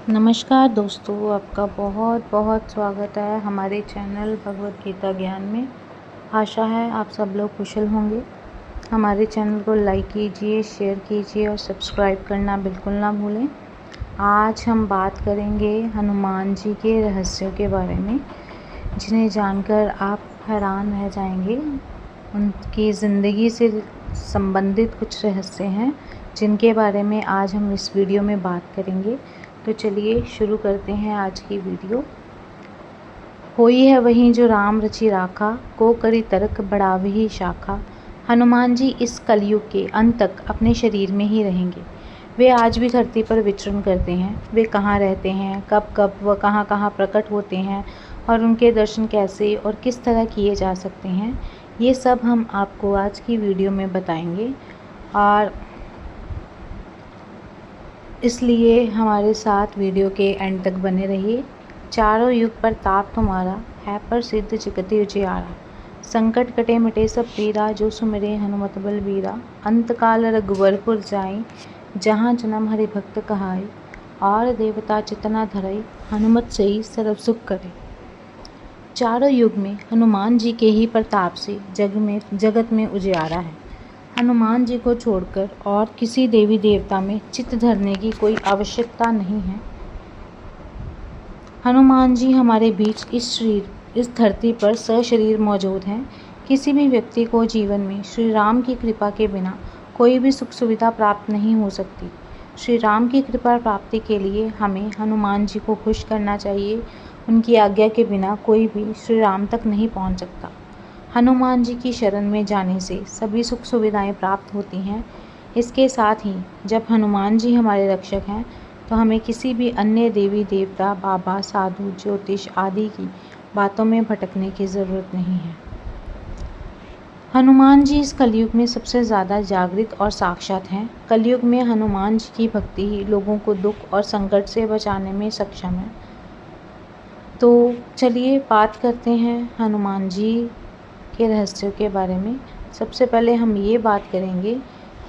नमस्कार दोस्तों, आपका बहुत बहुत स्वागत है हमारे चैनल भगवत गीता ज्ञान में। आशा है आप सब लोग कुशल होंगे। हमारे चैनल को लाइक कीजिए, शेयर कीजिए और सब्सक्राइब करना बिल्कुल ना भूलें। आज हम बात करेंगे हनुमान जी के रहस्यों के बारे में, जिन्हें जानकर आप हैरान रह जाएंगे। उनकी ज़िंदगी से संबंधित कुछ रहस्य हैं जिनके बारे में आज हम इस वीडियो में बात करेंगे। तो चलिए शुरू करते हैं आज की वीडियो। होई है वहीं जो राम रचि राखा, को करी तर्क बढ़ावही शाखा। हनुमान जी इस कलयुग के अंत तक अपने शरीर में ही रहेंगे। वे आज भी धरती पर विचरण करते हैं। वे कहाँ रहते हैं, कब कब व कहाँ कहाँ प्रकट होते हैं और उनके दर्शन कैसे और किस तरह किए जा सकते हैं, ये सब हम आपको आज की वीडियो में बताएंगे। और इसलिए हमारे साथ वीडियो के एंड तक बने रहिए। चारों युग पर ताप तुम्हारा, है प्रसिद्ध जगति उजियारा। संकट कटे मिटे सब पीरा, जो सुमिरे हनुमत बलबीरा। अंतकाल रघुवरपुर जाई, जहाँ जन्म हरि भक्त कहाई। और देवता चितना धरई, हनुमत सही सर्व सुख करे। चारों युग में हनुमान जी के ही प्रताप से जगत में उजियारा है। हनुमान जी को छोड़कर और किसी देवी देवता में चित्त धरने की कोई आवश्यकता नहीं है। हनुमान जी हमारे बीच इस धरती पर सशरीर मौजूद हैं। किसी भी व्यक्ति को जीवन में श्री राम की कृपा के बिना कोई भी सुख सुविधा प्राप्त नहीं हो सकती। श्री राम की कृपा प्राप्ति के लिए हमें हनुमान जी को खुश करना चाहिए। उनकी आज्ञा के बिना कोई भी श्री राम तक नहीं पहुंच सकता। हनुमान जी की शरण में जाने से सभी सुख सुविधाएं प्राप्त होती हैं। इसके साथ ही जब हनुमान जी हमारे रक्षक हैं तो हमें किसी भी अन्य देवी देवता, बाबा, साधु, ज्योतिष आदि की बातों में भटकने की ज़रूरत नहीं है। हनुमान जी इस कलयुग में सबसे ज़्यादा जागृत और साक्षात हैं। कलयुग में हनुमान जी की भक्ति ही लोगों को दुख और संकट से बचाने में सक्षम है। तो चलिए बात करते हैं हनुमान जी के रहस्यों के बारे में। सबसे पहले हम ये बात करेंगे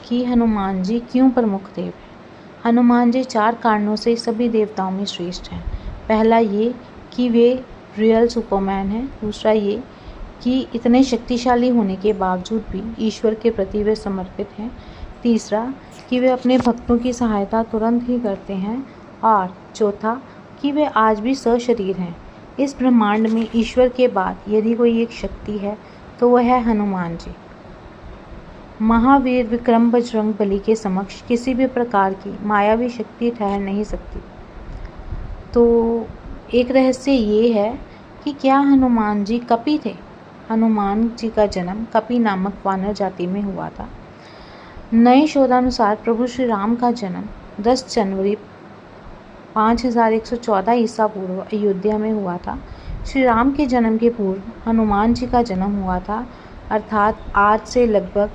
कि हनुमान जी क्यों प्रमुख देव हैं। हनुमान जी 4 कारणों से सभी देवताओं में श्रेष्ठ हैं। पहला ये कि वे रियल सुपरमैन हैं। दूसरा ये कि इतने शक्तिशाली होने के बावजूद भी ईश्वर के प्रति वे समर्पित हैं। तीसरा कि वे अपने भक्तों की सहायता तुरंत ही करते हैं। और चौथा कि वे आज भी सशरीर हैं। इस ब्रह्मांड में ईश्वर के बाद यदि कोई एक शक्ति है तो वह है हनुमान जी। महावीर विक्रम बजरंग बली के समक्ष किसी भी प्रकार की मायावी शक्ति ठहर नहीं सकती। तो एक रहस्य ये है कि क्या हनुमान जी कपि थे। हनुमान जी का जन्म कपि नामक वानर जाति में हुआ था। नए शोधानुसार प्रभु श्री राम का जन्म 10 जनवरी 5114 ईसा पूर्व अयोध्या में हुआ था। श्री राम के जन्म के पूर्व हनुमान जी का जन्म हुआ था, अर्थात आज से लगभग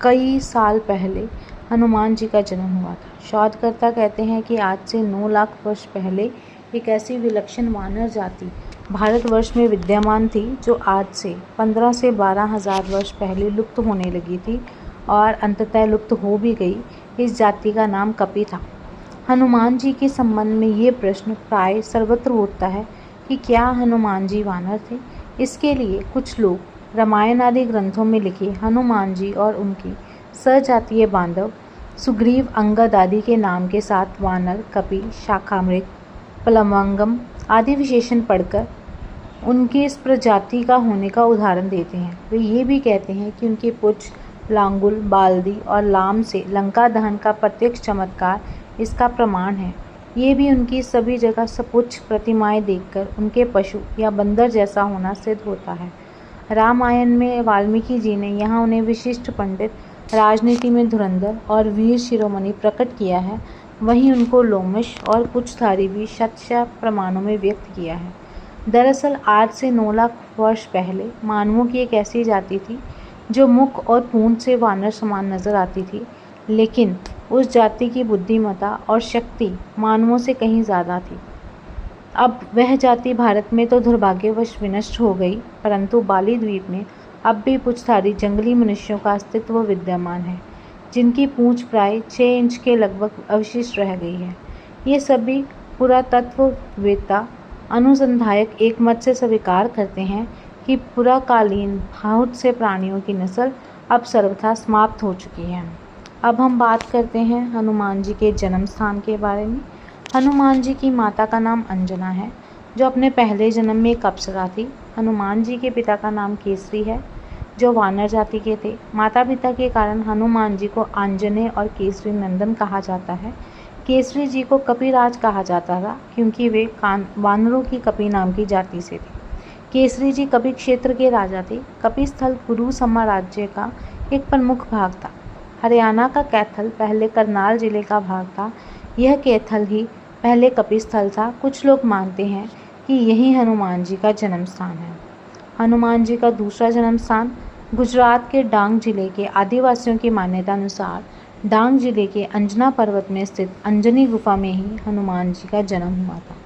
कई साल पहले हनुमान जी का जन्म हुआ था। शोधकर्ता कहते हैं कि आज से 9 लाख वर्ष पहले एक ऐसी विलक्षण वानर जाति भारतवर्ष में विद्यमान थी जो आज से 15 से 12 हजार वर्ष पहले लुप्त होने लगी थी और अंततः लुप्त हो भी गई। इस जाति का नाम कपि था। हनुमान जी के संबंध में ये प्रश्न प्राय सर्वत्र उठता है कि क्या हनुमान जी वानर थे। इसके लिए कुछ लोग रामायण आदि ग्रंथों में लिखे हनुमान जी और उनकी सजातीय बांधव सुग्रीव, अंगद आदि के नाम के साथ वानर, कपि, शाखामृग, प्लवंगम आदि विशेषण पढ़कर उनकी इस प्रजाति का होने का उदाहरण देते हैं। वे ये भी कहते हैं कि उनके पुच्छ, लांगुल, बाल्दी और लाम से लंका दहन का प्रत्यक्ष चमत्कार इसका प्रमाण है। ये भी उनकी सभी जगह सपुच्छ प्रतिमाएं देखकर उनके पशु या बंदर जैसा होना सिद्ध होता है। रामायण में वाल्मीकि जी ने यहाँ उन्हें विशिष्ट पंडित, राजनीति में धुरंधर और वीर शिरोमणि प्रकट किया है। वहीं उनको लोमश और पुच्छधारी भी शतश प्रमाणों में व्यक्त किया है। दरअसल आज से 9 लाख वर्ष पहले मानवों की एक ऐसी जाति थी जो मुख और पूंछ से वानर समान नजर आती थी, लेकिन उस जाति की बुद्धिमत्ता और शक्ति मानवों से कहीं ज़्यादा थी। अब वह जाति भारत में तो दुर्भाग्यवश विनष्ट हो गई, परंतु बाली द्वीप में अब भी पुच्छधारी जंगली मनुष्यों का अस्तित्व विद्यमान है। जिनकी पूंछ प्राय 6 इंच के लगभग अवशिष्ट रह गई है। ये सभी पुरातत्ववेत्ता अनुसंधायक एक मत से स्वीकार करते हैं कि पुराकालीन बहुत से प्राणियों की नस्ल अब सर्वथा समाप्त हो चुकी है। अब हम बात करते हैं हनुमान जी के जन्म स्थान के बारे में। हनुमान जी की माता का नाम अंजना है, जो अपने पहले जन्म में एक अप्सरा थी। हनुमान जी के पिता का नाम केसरी है, जो वानर जाति के थे। माता पिता के कारण हनुमान जी को आंजनेय और केसरी नंदन कहा जाता है। केसरी जी को कपिराज कहा जाता था, क्योंकि वे वानरों की कपि नाम की जाति से थे। केसरी जी कपि क्षेत्र के राजा थे। कपि स्थल कुरु साम्राज्य का एक प्रमुख भाग था। हरियाणा का कैथल पहले करनाल जिले का भाग था। यह कैथल ही पहले कपि स्थल था। कुछ लोग मानते हैं कि यही हनुमान जी का जन्म स्थान है। हनुमान जी का दूसरा जन्म स्थान गुजरात के डांग जिले के आदिवासियों की मान्यता अनुसार डांग जिले के अंजना पर्वत में स्थित अंजनी गुफा में ही हनुमान जी का जन्म हुआ था।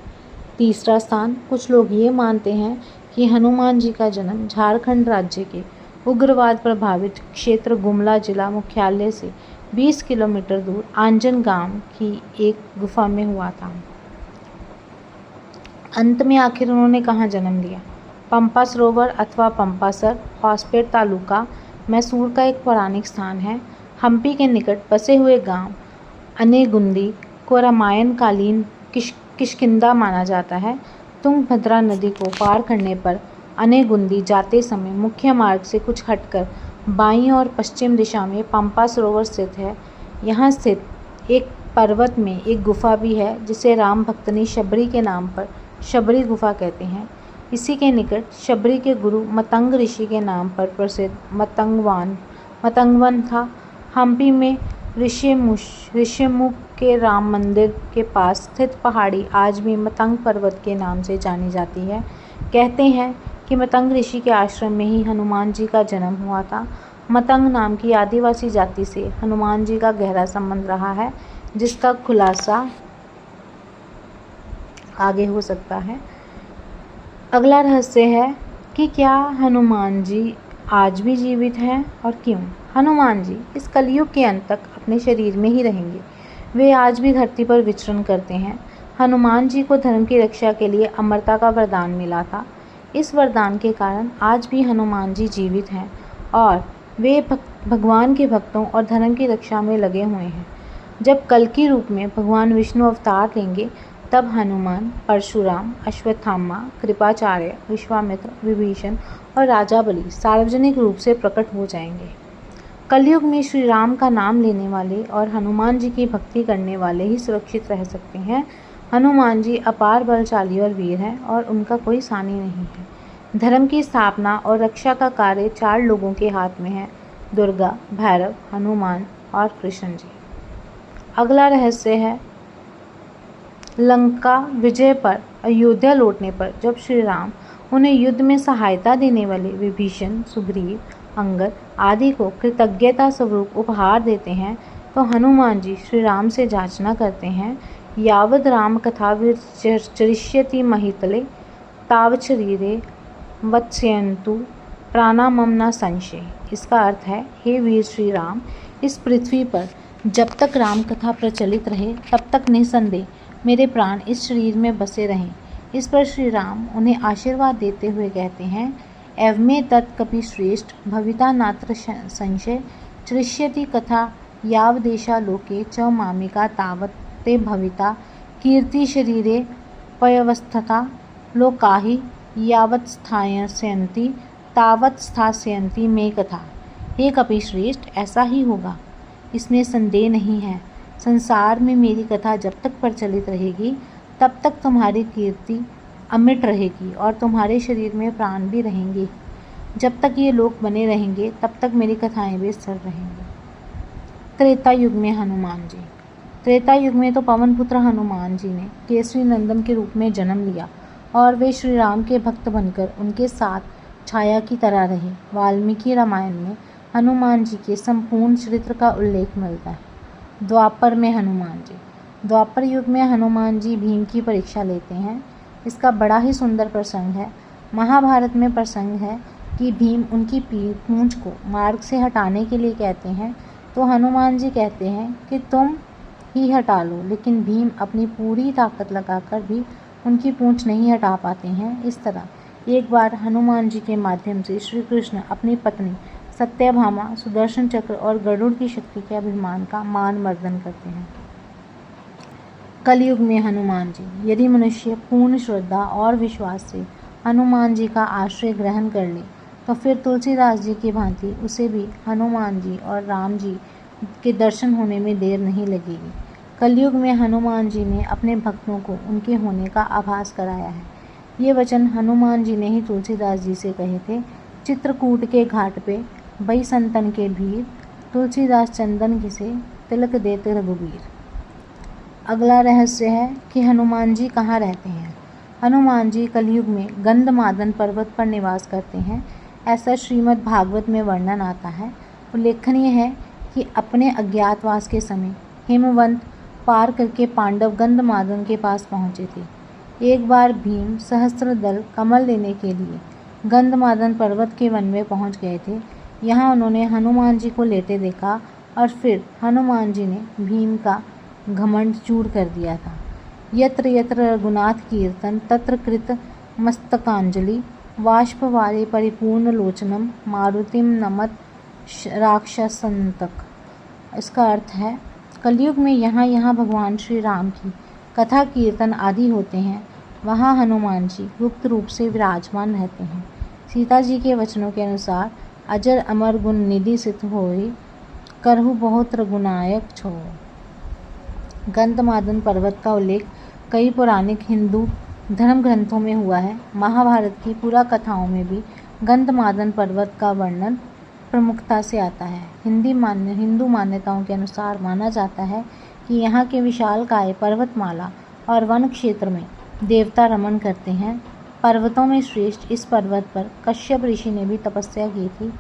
तीसरा स्थान कुछ लोग ये मानते हैं कि हनुमान जी का जन्म झारखंड राज्य के उग्रवाद प्रभावित क्षेत्र गुमला जिला मुख्यालय से 20 किलोमीटर दूर आंजन गांव की एक गुफा में हुआ था। अंत में आखिर उन्होंने कहाँ जन्म लिया? पंपा सरोवर अथवा पंपासर हॉस्पेट तालुका मैसूर का एक पौराणिक स्थान है। हम्पी के निकट बसे हुए गांव अनेगुंदी को रामायण कालीन किष्किंधा माना जाता है। तुंगभद्रा नदी को पार करने पर अनेगुंदी जाते समय मुख्य मार्ग से कुछ हटकर बाईं और पश्चिम दिशा में पंपा सरोवर स्थित है। यहाँ स्थित एक पर्वत में एक गुफा भी है, जिसे राम भक्तनी शबरी के नाम पर शबरी गुफा कहते हैं। इसी के निकट शबरी के गुरु मतंग ऋषि के नाम पर प्रसिद्ध मतंगवन था। हम्पी में ऋषिमुख के राम मंदिर के पास स्थित पहाड़ी आज भी मतंग पर्वत के नाम से जानी जाती है। कहते हैं कि मतंग ऋषि के आश्रम में ही हनुमान जी का जन्म हुआ था। मतंग नाम की आदिवासी जाति से हनुमान जी का गहरा संबंध रहा है, जिसका खुलासा आगे हो सकता है। अगला रहस्य है कि क्या हनुमान जी आज भी जीवित हैं और क्यों? हनुमान जी इस कलयुग के अंत तक अपने शरीर में ही रहेंगे। वे आज भी धरती पर विचरण करते हैं। हनुमान जी को धर्म की रक्षा के लिए अमरता का वरदान मिला था। इस वरदान के कारण आज भी हनुमान जी जीवित हैं और वे भगवान के भक्तों और धर्म की रक्षा में लगे हुए हैं। जब कल की रूप में भगवान विष्णु अवतार लेंगे, तब हनुमान, परशुराम, अश्वत्थामा, कृपाचार्य, विश्वामित्र, विभीषण और राजा बलि सार्वजनिक रूप से प्रकट हो जाएंगे। कलयुग में श्री राम का नाम लेने वाले और हनुमान जी की भक्ति करने वाले ही सुरक्षित रह सकते हैं। हनुमान जी अपार बलशाली और वीर हैं और उनका कोई सानी नहीं है। धर्म की स्थापना और रक्षा का कार्य 4 लोगों के हाथ में है: दुर्गा, भैरव, हनुमान और कृष्ण जी। अगला रहस्य है लंका विजय पर अयोध्या लौटने पर जब श्री राम उन्हें युद्ध में सहायता देने वाले विभीषण, सुग्रीव, अंगद आदि को कृतज्ञता स्वरूप उपहार देते हैं, तो हनुमान जी श्री राम से याचना करते हैं, यावद राम कथा विचरिष्यति महितले तावत् शरीरे वत्स्यन्तु प्राणमम न संशय। इसका अर्थ है, हे वीर श्री राम, इस पृथ्वी पर जब तक राम कथा प्रचलित रहे तब तक निसंदेह मेरे प्राण इस शरीर में बसे रहें। इस पर श्री राम उन्हें आशीर्वाद देते हुए कहते हैं, एवमे तत्कपि श्रेष्ठ भविता नात्र संशय चरिष्यति कथा यावदेशा लोके च मामिका तावत् ते भविता कीर्ति शरीरे पयवस्थता लोकाहि यावत् स्थास्यन्ति तावत् स्थास्यन्ति मे कथा। हे कपि श्रेष्ठ, ऐसा ही होगा, इसमें संदेह नहीं है। संसार में मेरी कथा जब तक प्रचलित रहेगी तब तक तुम्हारी कीर्ति अमिट रहेगी और तुम्हारे शरीर में प्राण भी रहेंगे। जब तक ये लोग बने रहेंगे तब तक मेरी कथाएं भी स्थिर रहेंगी। त्रेता युग में हनुमान जी। त्रेता युग में तो पवन पुत्र हनुमान जी ने केसरी नंदन के रूप में जन्म लिया और वे श्री राम के भक्त बनकर उनके साथ छाया की तरह रहे। वाल्मीकि रामायण में हनुमान जी के संपूर्ण चरित्र का उल्लेख मिलता है। द्वापर में हनुमान जी। द्वापर युग में हनुमान जी भीम की परीक्षा लेते हैं। इसका बड़ा ही सुंदर प्रसंग है। महाभारत में प्रसंग है कि भीम उनकी पूंछ को मार्ग से हटाने के लिए कहते हैं। तो हनुमान जी कहते हैं कि तुम ही हटा लो, लेकिन भीम अपनी पूरी ताकत लगाकर भी उनकी पूंछ नहीं हटा पाते हैं। इस तरह एक बार हनुमान जी के माध्यम से श्री कृष्ण अपनी पत्नी सत्यभामा, सुदर्शन चक्र और गरुड़ की शक्ति के अभिमान का मान मर्दन करते हैं। कलयुग में हनुमान जी। यदि मनुष्य पूर्ण श्रद्धा और विश्वास से हनुमान जी का आश्रय ग्रहण कर ले तो फिर तुलसीदास जी की भांति उसे भी हनुमान जी और राम जी के दर्शन होने में देर नहीं लगेगी। कलयुग में हनुमान जी ने अपने भक्तों को उनके होने का आभास कराया है। ये वचन हनुमान जी ने ही तुलसीदास जी से कहे थे। चित्रकूट के घाट पे बई संतन के भीर, तुलसीदास चंदन घिसे तिलक देते रघुबीर। अगला रहस्य है कि हनुमान जी कहाँ रहते हैं। हनुमान जी कलयुग में गंधमादन पर्वत पर निवास करते हैं, ऐसा श्रीमद् भागवत में वर्णन आता है। उल्लेखनीय है कि अपने अज्ञातवास के समय हिमवंत पार करके पांडव गंधमादन के पास पहुँचे थे। एक बार भीम सहस्त्र दल कमल लेने के लिए गंधमादन पर्वत के वन में पहुँच गए थे। यहाँ उन्होंने हनुमान जी को लेटे देखा और फिर हनुमान जी ने भीम का घमंड चूर कर दिया था। यत्र यत्र रघुनाथ कीर्तन तत्र कृत मस्तकांजलि, वाष्पवारे परिपूर्ण लोचनम मारुतिम नमत राक्षसंतक। इसका अर्थ है कलयुग में यहाँ भगवान श्री राम की कथा कीर्तन आदि होते हैं, वहाँ हनुमान जी गुप्त रूप से विराजमान रहते हैं। सीता जी के वचनों के अनुसार अजर अमर गुण निधि सिद्ध होई, करहु बहुत रघुनायक छो। गंधमादन पर्वत का उल्लेख कई पौराणिक हिंदू धर्म ग्रंथों में हुआ है। महाभारत की पुरा कथाओं में भी गंधमादन पर्वत का वर्णन प्रमुखता से आता है। हिंदू मान्यताओं के अनुसार माना जाता है कि यहाँ के विशालकाय पर्वतमाला और वन क्षेत्र में देवता रमण करते हैं। पर्वतों में श्रेष्ठ इस पर्वत पर कश्यप ऋषि ने भी तपस्या की थी।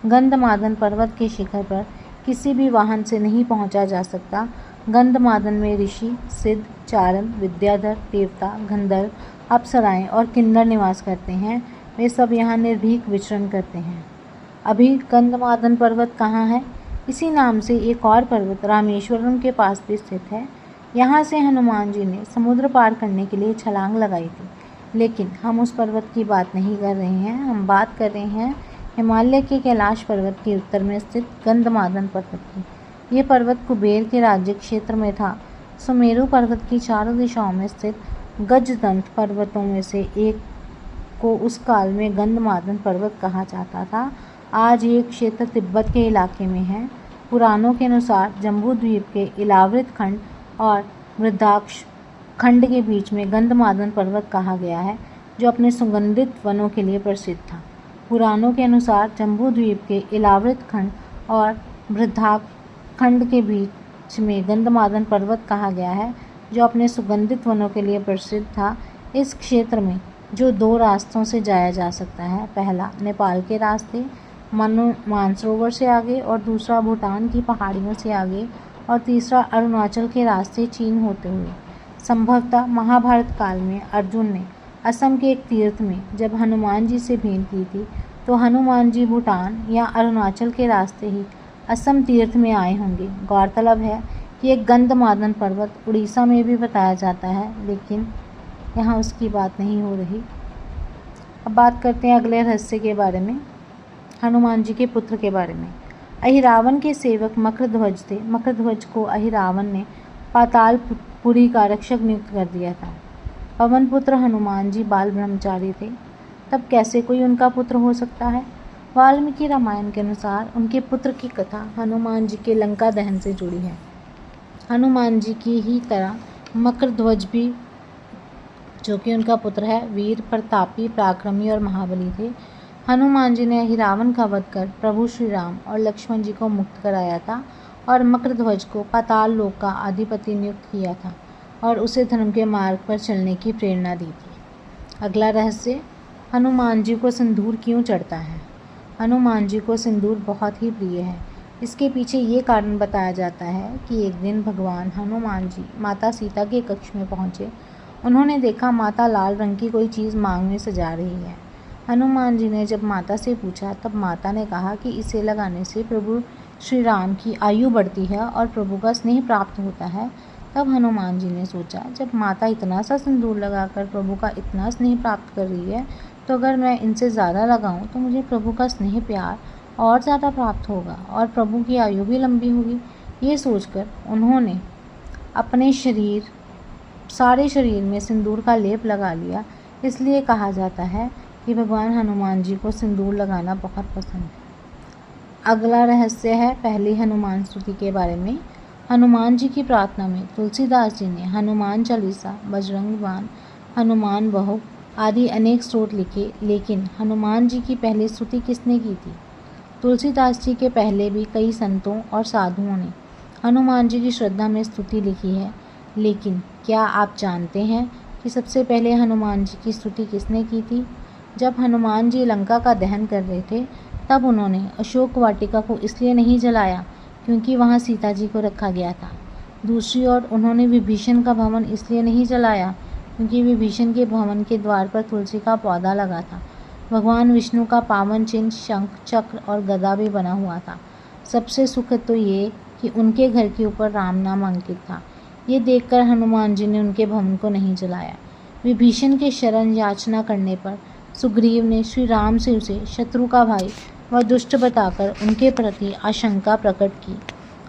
गंधमादन पर्वत के शिखर पर किसी भी वाहन से नहीं पहुँचा जा सकता। गंधमादन में ऋषि, सिद्ध, चारण, विद्याधर, देवता, गंधर्व, अप्सराएं और किन्नर निवास करते हैं। वे सब यहाँ निर्भीक विचरण करते हैं। अभी गंधमादन पर्वत कहाँ है? इसी नाम से एक और पर्वत रामेश्वरम के पास भी स्थित है। यहाँ से हनुमान जी ने समुद्र पार करने के लिए छलांग लगाई थी, लेकिन हम उस पर्वत की बात नहीं कर रहे हैं। हम बात कर रहे हैं हिमालय के कैलाश पर्वत के उत्तर में स्थित गंधमादन पर्वत की। ये पर्वत कुबेर के राज्य क्षेत्र में था। सुमेरु पर्वत की चारों दिशाओं में स्थित गजदंत पर्वतों में से एक को उस काल में गंधमादन पर्वत कहा जाता था। आज ये क्षेत्र तिब्बत के इलाके में है। पुराणों के अनुसार जम्बू द्वीप के इलावृत खंड और वृद्धाक्ष खंड के बीच में गंधमादन पर्वत कहा गया है, जो अपने सुगंधित वनों के लिए प्रसिद्ध था। पुराणों के अनुसार जम्बू द्वीप के इलावृत खंड और वृद्धाक्ष खंड के बीच में गंधमादन पर्वत कहा गया है, जो अपने सुगंधित वनों के लिए प्रसिद्ध था। इस क्षेत्र में जो दो रास्तों से जाया जा सकता है, पहला नेपाल के रास्ते मानसरोवर से आगे और दूसरा भूटान की पहाड़ियों से आगे और तीसरा अरुणाचल के रास्ते चीन होते हुए। संभवतः महाभारत काल में अर्जुन ने असम के एक तीर्थ में जब हनुमान जी से भेंट की थी, तो हनुमान जी भूटान या अरुणाचल के रास्ते ही असम तीर्थ में आए होंगे। गौरतलब है कि एक गंधमादन पर्वत उड़ीसा में भी बताया जाता है, लेकिन यहाँ उसकी बात नहीं हो रही। अब बात करते हैं अगले रहस्य के बारे में, हनुमान जी के पुत्र के बारे में। अहिरावण के सेवक मकरध्वज थे। मकरध्वज को अहिरावण ने पातालपुरी का रक्षक नियुक्त कर दिया था। पवन पुत्र हनुमान जी बाल ब्रह्मचारी थे, तब कैसे कोई उनका पुत्र हो सकता है? वाल्मीकि रामायण के अनुसार उनके पुत्र की कथा हनुमान जी के लंका दहन से जुड़ी है। हनुमान जी की ही तरह मकरध्वज भी, जो कि उनका पुत्र है, वीर, प्रतापी, पराक्रमी और महाबली थे। हनुमान जी ने अहिरावण का वध कर प्रभु श्री राम और लक्ष्मण जी को मुक्त कराया था और मकरध्वज को पाताल लोक का अधिपति नियुक्त किया था और उसे धर्म के मार्ग पर चलने की प्रेरणा दी थी। अगला रहस्य, हनुमान जी को सिंदूर क्यों चढ़ता है? हनुमान जी को सिंदूर बहुत ही प्रिय है। इसके पीछे ये कारण बताया जाता है कि एक दिन भगवान हनुमान जी माता सीता के कक्ष में पहुँचे। उन्होंने देखा माता लाल रंग की कोई चीज़ मांग में सजा रही है। हनुमान जी ने जब माता से पूछा, तब माता ने कहा कि इसे लगाने से प्रभु श्री राम की आयु बढ़ती है और प्रभु का स्नेह प्राप्त होता है, तब हनुमान जी ने सोचा, जब माता इतना सा सिंदूर लगाकर प्रभु का इतना स्नेह प्राप्त कर रही है, तो अगर मैं इनसे ज़्यादा लगाऊं तो मुझे प्रभु का स्नेह प्यार और ज़्यादा प्राप्त होगा और प्रभु की आयु भी लंबी होगी। ये सोचकर उन्होंने अपने सारे शरीर में सिंदूर का लेप लगा लिया। इसलिए कहा जाता है कि भगवान हनुमान जी को सिंदूर लगाना बहुत पसंद है। अगला रहस्य है पहली हनुमान स्तुति के बारे में। हनुमान जी की प्रार्थना में तुलसीदास जी ने हनुमान चालीसा, बजरंग बाण, हनुमान बहु आदि अनेक स्रोत लिखे, लेकिन हनुमान जी की पहली स्तुति किसने की थी? तुलसीदास जी के पहले भी कई संतों और साधुओं ने हनुमान जी की श्रद्धा में स्तुति लिखी है, लेकिन क्या आप जानते हैं कि सबसे पहले हनुमान जी की स्तुति किसने की थी? जब हनुमान जी लंका का दहन कर रहे थे, तब उन्होंने अशोक वाटिका को इसलिए नहीं जलाया क्योंकि वहां सीता जी को रखा गया था। दूसरी ओर उन्होंने विभीषण का भवन इसलिए नहीं जलाया क्योंकि विभीषण के भवन के द्वार पर तुलसी का पौधा लगा था। भगवान विष्णु का पावन चिन्ह शंख, चक्र और गदा भी बना हुआ था। सबसे सुखद तो ये कि उनके घर के ऊपर राम नाम अंकित था। ये देखकर हनुमान जी ने उनके भवन को नहीं जलाया। विभीषण के शरण याचना करने पर सुग्रीव ने श्री राम से उसे शत्रु का भाई व दुष्ट बताकर उनके प्रति आशंका प्रकट की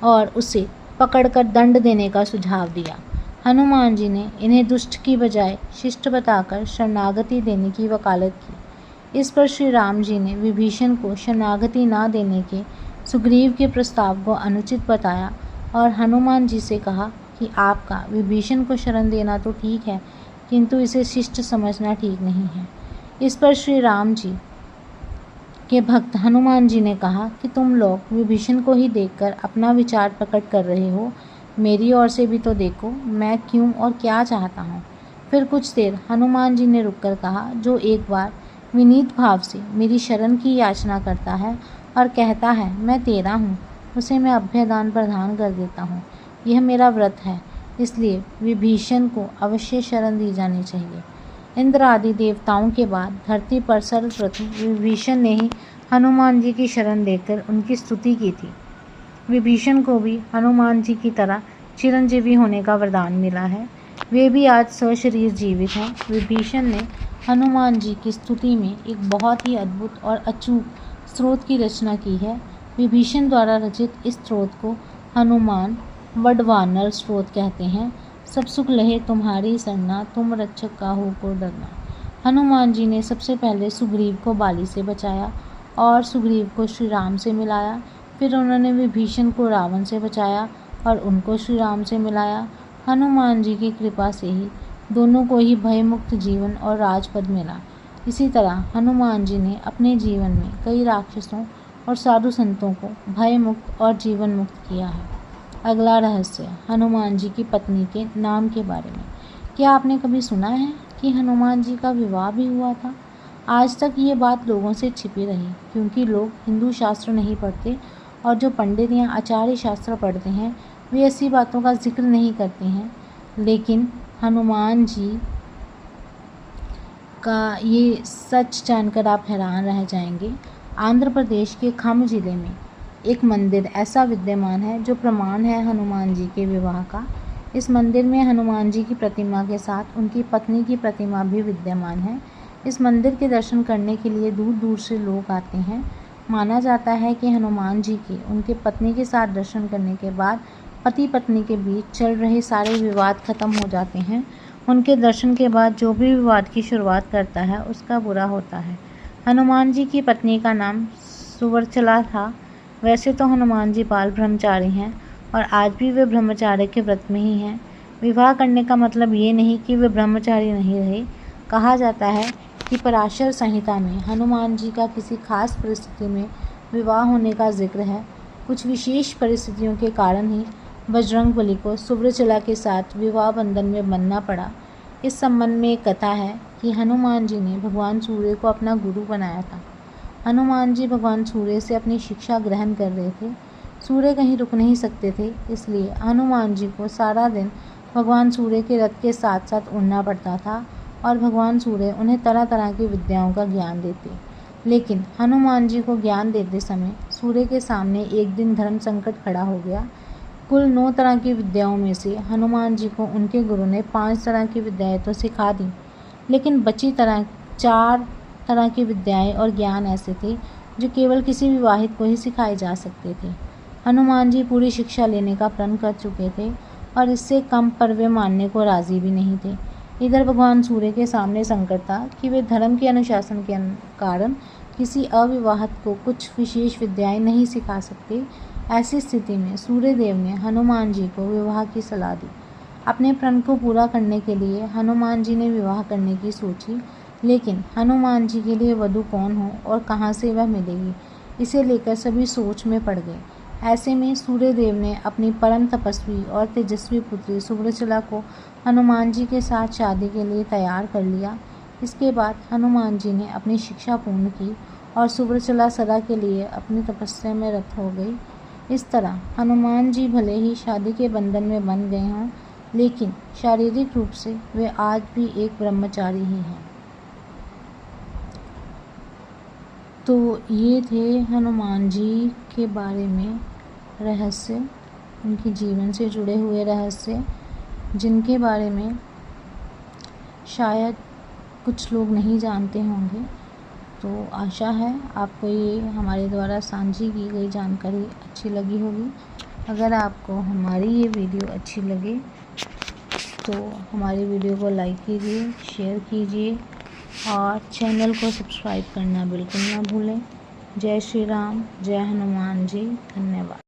और उसे पकड़कर दंड देने का सुझाव दिया। हनुमान जी ने इन्हें दुष्ट की बजाय शिष्ट बताकर शरणागति देने की वकालत की। इस पर श्री राम जी ने विभीषण को शरणागति न देने के सुग्रीव के प्रस्ताव को अनुचित बताया और हनुमान जी से कहा कि आपका विभीषण को शरण देना तो ठीक है, किंतु इसे शिष्ट समझना ठीक नहीं है। इस पर श्री राम जी के भक्त हनुमान जी ने कहा कि तुम लोग विभीषण को ही देखकर अपना विचार प्रकट कर रहे हो, मेरी ओर से भी तो देखो, मैं क्यों और क्या चाहता हूँ। फिर कुछ देर हनुमान जी ने रुककर कहा, जो एक बार विनीत भाव से मेरी शरण की याचना करता है और कहता है मैं तेरा हूँ, उसे मैं अभयदान प्रदान कर देता हूँ। यह मेरा व्रत है, इसलिए विभीषण को अवश्य शरण दी जानी चाहिए। इंद्र आदि देवताओं के बाद धरती पर सर्वप्रथम विभीषण ने ही हनुमान जी की शरण लेकर उनकी स्तुति की थी। विभीषण को भी हनुमान जी की तरह चिरंजीवी होने का वरदान मिला है। वे भी आज सशरीर जीवित हैं। विभीषण ने हनुमान जी की स्तुति में एक बहुत ही अद्भुत और अचूक स्रोत की रचना की है। विभीषण द्वारा रचित इस स्रोत को हनुमान वडवानर स्रोत कहते हैं। सब सुख लहे तुम्हारी सरना, तुम रक्षक काहू को डरना। हनुमान जी ने सबसे पहले सुग्रीव को बाली से बचाया और सुग्रीव को श्री राम से मिलाया। फिर उन्होंने विभीषण को रावण से बचाया और उनको श्री राम से मिलाया। हनुमान जी की कृपा से ही दोनों को ही भयमुक्त जीवन और राजपद मिला। इसी तरह हनुमान जी ने अपने जीवन में कई राक्षसों और साधु संतों को भयमुक्त और जीवन मुक्त किया है। अगला रहस्य हनुमान जी की पत्नी के नाम के बारे में। क्या आपने कभी सुना है कि हनुमान जी का विवाह भी हुआ था? आज तक ये बात लोगों से छिपी रही क्योंकि लोग हिंदू शास्त्र नहीं पढ़ते और जो पंडित या आचार्य शास्त्र पढ़ते हैं वे ऐसी बातों का जिक्र नहीं करते हैं। लेकिन हनुमान जी का ये सच जानकर आप हैरान रह जाएंगे। आंध्र प्रदेश के खम्म जिले में एक मंदिर ऐसा विद्यमान है जो प्रमाण है हनुमान जी के विवाह का। इस मंदिर में हनुमान जी की प्रतिमा के साथ उनकी पत्नी की प्रतिमा भी विद्यमान है। इस मंदिर के दर्शन करने के लिए दूर दूर से लोग आते हैं। माना जाता है कि हनुमान जी के उनके पत्नी के साथ दर्शन करने के बाद पति पत्नी के बीच चल रहे सारे विवाद खत्म हो जाते हैं। उनके दर्शन के बाद जो भी विवाद की शुरुआत करता है उसका बुरा होता है। हनुमान जी की पत्नी का नाम सुवर्चला था। वैसे तो हनुमान जी बाल ब्रह्मचारी हैं और आज भी वे ब्रह्मचार्य के व्रत में ही हैं। विवाह करने का मतलब ये नहीं कि वे ब्रह्मचारी नहीं रहे। कहा जाता है कि पराशर संहिता में हनुमान जी का किसी खास परिस्थिति में विवाह होने का जिक्र है। कुछ विशेष परिस्थितियों के कारण ही बजरंगबली को सुवर्चला के साथ विवाह बंधन में बंधना पड़ा। इस संबंध में एक कथा है कि हनुमान जी ने भगवान सूर्य को अपना गुरु बनाया था। हनुमान जी भगवान सूर्य से अपनी शिक्षा ग्रहण कर रहे थे। सूर्य कहीं रुक नहीं सकते थे, इसलिए हनुमान जी को सारा दिन भगवान सूर्य के रथ के साथ साथ उड़ना पड़ता था और भगवान सूर्य उन्हें तरह तरह की विद्याओं का ज्ञान देते। लेकिन हनुमान जी को ज्ञान देते समय सूर्य के सामने एक दिन धर्म संकट खड़ा हो गया। कुल 9 तरह की विद्याओं में से हनुमान जी को उनके गुरु ने 5 तरह की विद्याएं तो सिखा दी, लेकिन बची 4 तरह की विद्याएं और ज्ञान ऐसे थे जो केवल किसी विवाहित को ही सिखाए जा सकते थे। हनुमान जी पूरी शिक्षा लेने का प्रण कर चुके थे और इससे कम पर वे मानने को राजी भी नहीं थे। इधर भगवान सूर्य के सामने संकट था कि वे धर्म के अनुशासन के कारण किसी अविवाहित को कुछ विशेष विद्याएं नहीं सिखा सकते। ऐसी स्थिति में सूर्य देव ने हनुमान जी को विवाह की सलाह दी। अपने प्रण को पूरा करने के लिए हनुमान जी ने विवाह करने की सोची, लेकिन हनुमान जी के लिए वधू कौन हो और कहाँ से वह मिलेगी, इसे लेकर सभी सोच में पड़ गए। ऐसे में सूर्य देव ने अपनी परम तपस्वी और तेजस्वी पुत्री सुभद्रा को हनुमान जी के साथ शादी के लिए तैयार कर लिया। इसके बाद हनुमान जी ने अपनी शिक्षा पूर्ण की और सुभद्रा सदा के लिए अपनी तपस्या में रत हो गई। इस तरह हनुमान जी भले ही शादी के बंधन में बंध गए हों, लेकिन शारीरिक रूप से वे आज भी एक ब्रह्मचारी ही हैं। तो ये थे हनुमान जी के बारे में रहस्य, उनके जीवन से जुड़े हुए रहस्य, जिनके बारे में शायद कुछ लोग नहीं जानते होंगे। तो आशा है आपको ये हमारे द्वारा साझी की गई जानकारी अच्छी लगी होगी। अगर आपको हमारी ये वीडियो अच्छी लगे तो हमारी वीडियो को लाइक कीजिए, शेयर कीजिए और चैनल को सब्सक्राइब करना बिल्कुल ना भूलें। जय श्री राम, जय हनुमान जी, धन्यवाद।